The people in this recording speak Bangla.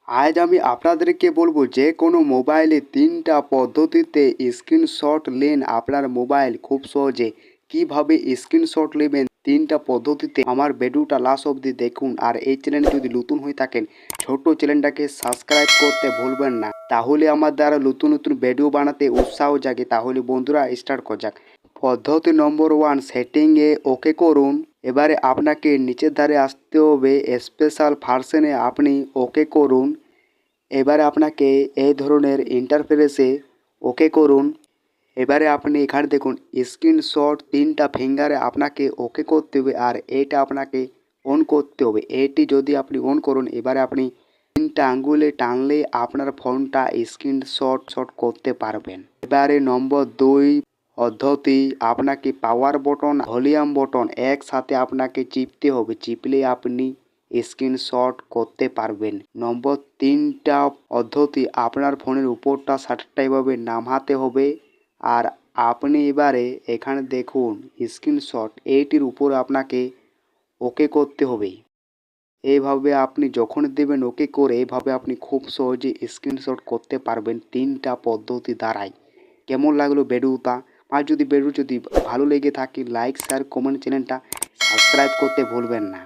আজ আমি আপনাদেরকে বলবো যে কোনো মোবাইলে 3টা পদ্ধতিতে স্ক্রিনশট নেন আপনার মোবাইল খুব সহজে। কিভাবে স্ক্রিনশট নেবেন 3টা পদ্ধতিতে আমার ভিডিওটা লাস্ট অবধি দেখুন। আর এই চ্যানেলে যদি নতুন হয়ে থাকেন ছোট্ট চ্যানেলটাকে সাবস্ক্রাইব করতে ভুলবেন না, তাহলে আমার দ্বারা নতুন নতুন ভিডিও বানাতে উৎসাহ জাগে। তাহলে বন্ধুরা স্টার্ট করা যাক। পদ্ধতি নম্বর 1, সেটিংয়ে ওকে করুন। এবারে আপনাকে নিচের ধারে আসতে হবে, স্পেশাল ভার্সনে আপনি ওকে করুন। এবারে আপনাকে এই ধরনের ইন্টারফেসে ওকে করুন। এবারে আপনি এখানে দেখুন স্ক্রিনশট 3টা ফিঙ্গারে আপনাকে ওকে করতে হবে, আর এটা আপনাকে অন করতে হবে। এটি যদি আপনি অন করুন, এবারে আপনি 3টা আঙ্গুলে টানলে আপনার ফোনটা স্ক্রিনশট করতে পারবেন। এবারে নম্বর 2 পদ্ধতি, আপনাকে পাওয়ার বটন ভলিউম বটন একসাথে আপনাকে চিপতে হবে। চিপলে আপনি স্ক্রিনশট করতে পারবেন। নম্বর 3টা পদ্ধতি, আপনার ফোনের উপরটা শাটারটা এভাবে নামাতে হবে, আর আপনি এবারে এখানে দেখুন স্ক্রিনশট, এইটির উপর আপনাকে ওকে করতে হবে। এইভাবে আপনি যখন দেবেন ওকে করে, এইভাবে আপনি খুব সহজে স্ক্রিনশট করতে পারবেন 3টা পদ্ধতি দ্বারাই। কেমন লাগলো ভিডিওটা? আর যদি ভিডিও ভালো লেগে থাকে লাইক শেয়ার কমেন্ট, চ্যানেলটা সাবস্ক্রাইব করতে ভুলবেন না।